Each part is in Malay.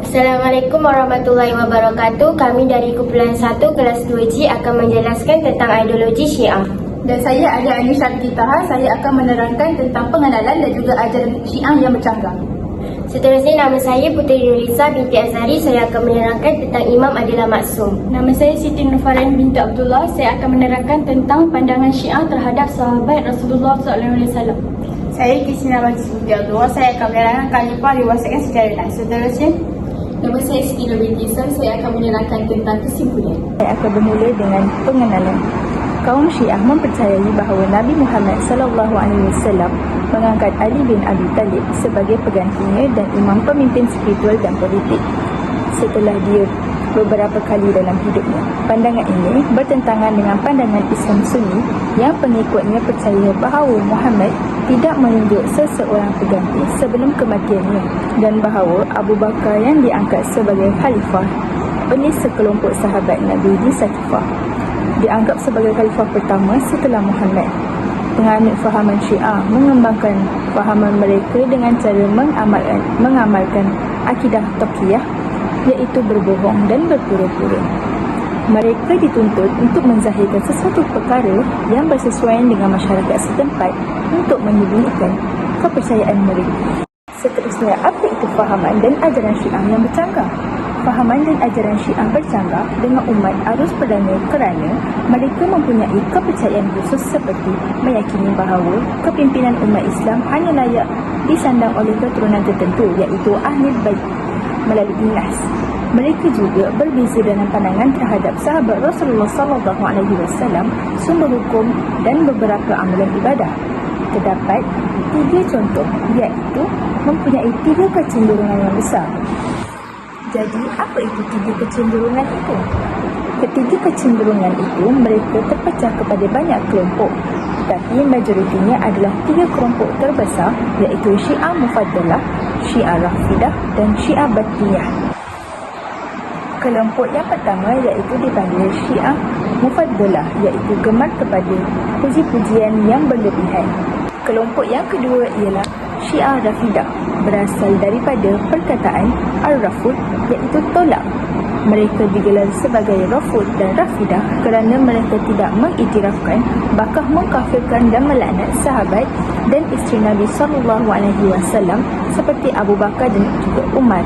Assalamualaikum warahmatullahi wabarakatuh. Kami dari kumpulan 1 kelas 2G akan menjelaskan tentang ideologi Syiah. Dan saya Alia Aini Syarifah Taha. Saya akan menerangkan tentang pengenalan dan juga ajaran Syiah yang bercanggah. Seterusnya, nama saya Puteri Nurlisa binti Azhari. Saya akan menerangkan tentang Imam adalah maksum. Nama saya Siti Nurfarin binti Abdullah. Saya akan menerangkan tentang pandangan Syiah terhadap sahabat Rasulullah SAW. Saya Kisina binti Abdullah. Saya akan menerangkan khalifah riwayatkan sejarah. Seterusnya, Nama saya Siti Nur binti Isan. Saya akan menerangkan tentang kesimpulan. Saya akan bermula dengan pengenalan. Kaum Syiah mempercayai bahawa Nabi Muhammad SAW mengangkat Ali bin Abi Talib sebagai penggantinya dan imam pemimpin spiritual dan politik setelah dia beberapa kali dalam hidupnya. Pandangan ini bertentangan dengan pandangan Islam Sunni yang pengikutnya percaya bahawa Muhammad tidak menunjuk seseorang pengganti sebelum kematiannya dan bahawa Abu Bakar yang diangkat sebagai khalifah oleh sekelompok sahabat Nabi di Saqifah dianggap sebagai khalifah pertama setelah Muhammad. Penganut fahaman Syiah mengembangkan fahaman mereka dengan cara mengamalkan akidah taqiyah, iaitu berbohong dan berpura-pura. Mereka dituntut untuk menzahirkan sesuatu perkara yang bersesuaian dengan masyarakat setempat untuk menyembunyikan kepercayaan mereka. Seterusnya, apa itu fahaman dan ajaran Syiah yang bercanggah? Fahaman dan ajaran Syiah bercanggah dengan umat arus perdana kerana mereka mempunyai kepercayaan khusus seperti meyakini bahawa kepimpinan umat Islam hanya layak disandang oleh keturunan tertentu, iaitu Ahlul Bait melalui nas. Mereka juga berbeza dalam pandangan terhadap sahabat Rasulullah SAW, sumber hukum dan beberapa amalan ibadah. Terdapat 3 contoh, iaitu mempunyai 3 kecenderungan yang besar. Jadi, apa itu 3 kecenderungan itu? Ketiga kecenderungan itu mereka terpecah kepada banyak kelompok, tetapi majoritinya adalah 3 kelompok terbesar, iaitu Syiah Mufaddalah, Syiah Rafidah dan Syiah Batiyah. Kelompok yang pertama iaitu dipanggil Syiah Mufaddalah, iaitu gemar kepada puji-pujian yang berlebihan. Kelompok yang kedua ialah Syiah Rafidah, berasal daripada perkataan Ar-Rafud, iaitu tolak. Mereka digelar sebagai Rafud dan Rafidah kerana mereka tidak mengiktirafkan, bahkan mengkafirkan dan melaknat sahabat dan isteri Nabi SAW seperti Abu Bakar dan juga Umar.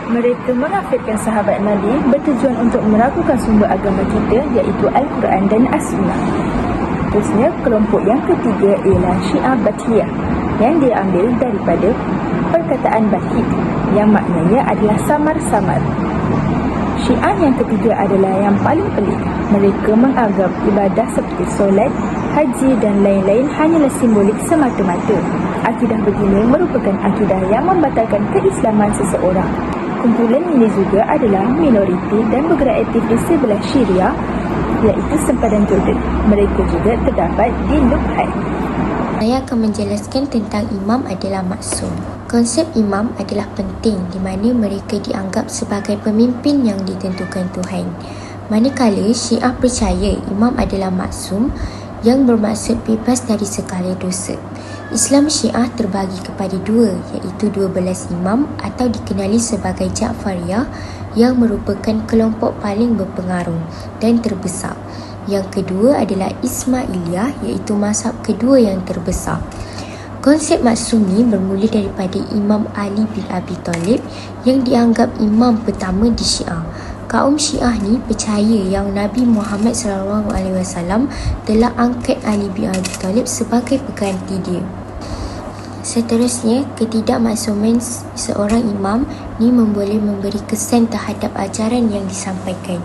Mereka mengkafirkan sahabat Nabi bertujuan untuk meragukan sumber agama kita, iaitu Al-Quran dan As-Sunnah. Terusnya, kelompok yang ketiga ialah Syiah Batiyah, yang diambil daripada perkataan batid, yang maknanya adalah samar-samar. Syiah yang ketiga adalah yang paling pelik. Mereka menganggap ibadah seperti solat, haji dan lain-lain hanyalah simbolik semata-mata. Akidah begini merupakan akidah yang membatalkan keislaman seseorang. Kumpulan ini juga adalah minoriti dan bergerak aktif di sebelah Syria, iaitu sempadan Jordan. Mereka juga terdapat di Lubhan. Saya akan menjelaskan tentang imam adalah maksum. Konsep imam adalah penting di mana mereka dianggap sebagai pemimpin yang ditentukan Tuhan. Manakala Syiah percaya imam adalah maksum, yang bermaksud bebas dari segala dosa. Islam Syiah terbagi kepada 2, iaitu 12 imam atau dikenali sebagai Ja'fariyah, yang merupakan kelompok paling berpengaruh dan terbesar. Yang kedua adalah Ismailiyah, iaitu mazhab kedua yang terbesar. Konsep maksum ni bermula daripada Imam Ali bin Abi Talib yang dianggap imam pertama di Syiah. Kaum Syiah ni percaya yang Nabi Muhammad SAW telah angkat Ali bin Abi Talib sebagai pengganti dia. Seterusnya, ketidakmaksuman seorang imam ni boleh memberi kesan terhadap ajaran yang disampaikan.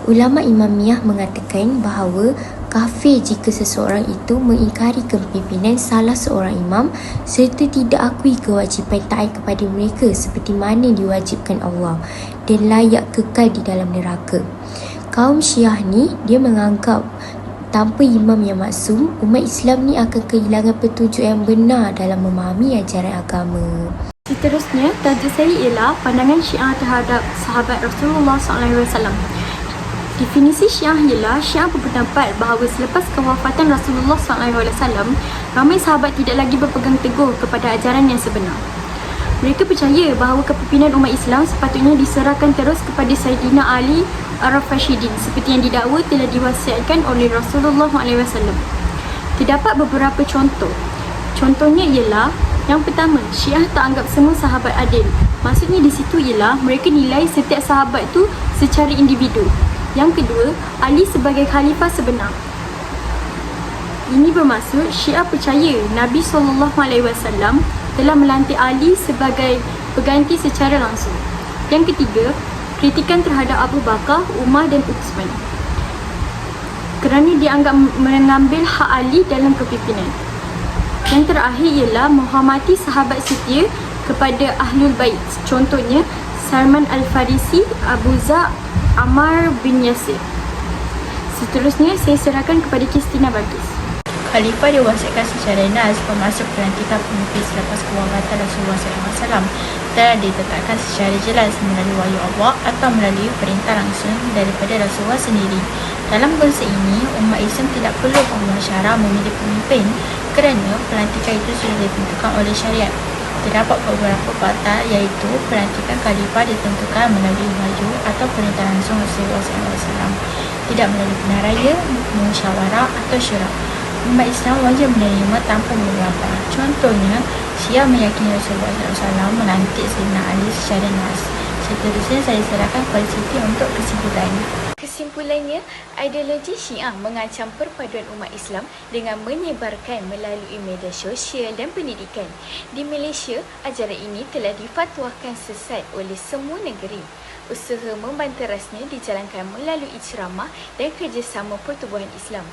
Ulama Imamiyah mengatakan bahawa kafir jika seseorang itu mengingkari kepimpinan salah seorang imam serta tidak akui kewajipan taat kepada mereka seperti mana diwajibkan Allah dan layak kekal di dalam neraka. Kaum Syiah ni dia menganggap tanpa imam yang maksum, umat Islam ni akan kehilangan petunjuk yang benar dalam memahami ajaran agama. Seterusnya, tajuk saya ialah pandangan Syiah terhadap sahabat Rasulullah SAW. Definisi Syiah ialah Syiah berpendapat bahawa selepas kewafatan Rasulullah SAW, ramai sahabat tidak lagi berpegang teguh kepada ajaran yang sebenar. Mereka percaya bahawa kepimpinan umat Islam sepatutnya diserahkan terus kepada Sayyidina Ali Ar-Rashidin seperti yang didakwa telah diwasiatkan oleh Rasulullah SAW. Terdapat beberapa contoh. Contohnya ialah yang pertama, Syiah tak anggap semua sahabat adil. Maksudnya di situ ialah mereka nilai setiap sahabat tu secara individu. Yang kedua, Ali sebagai khalifah sebenar. Ini bermaksud Syiah percaya Nabi SAW telah melantik Ali sebagai pengganti secara langsung. Yang ketiga, kritikan terhadap Abu Bakar, Umar dan Utsman kerana dianggap mengambil hak Ali dalam kepimpinan. Yang terakhir ialah menghormati sahabat setia kepada Ahlul Bait. Contohnya Salman Al-Farisi, Abu Zar, Ammar bin Yasir. Seterusnya saya serahkan kepada Kristina Bagus. Khalifah diwasiatkan secara nas termasuk pelantikan pemimpin selepas kewafatan Rasulullah SAW telah ditetapkan secara jelas melalui wahyu Allah atau melalui perintah langsung daripada Rasulullah sendiri. Dalam konsep ini, umat Islam tidak perlu bermuasyarah memilih pemimpin kerana pelantikan itu sudah ditentukan oleh syariat. Terdapat beberapa fakta iaitu pelantikan khalifah ditentukan melalui wahyu atau perintah langsung Rasulullah SAW, tidak melalui pilihan raya, musyawarah atau syura. Umat Islam wajib menerima tanpa mengapa. Contohnya, Syiah meyakini Rasulullah SAW melantik Sayyidina Ali secara nas. Seterusnya saya serahkan kepada Siti untuk kesimpulan. Kesimpulannya, ideologi Syiah mengancam perpaduan umat Islam dengan menyebarkan melalui media sosial dan pendidikan. Di Malaysia, ajaran ini telah difatwakan sesat oleh semua negeri. Usaha membanterasnya dijalankan melalui ceramah dan kerjasama Pertubuhan Islam.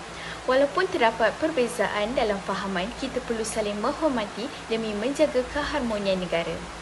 Walaupun terdapat perbezaan dalam fahaman, kita perlu saling menghormati demi menjaga keharmonian negara.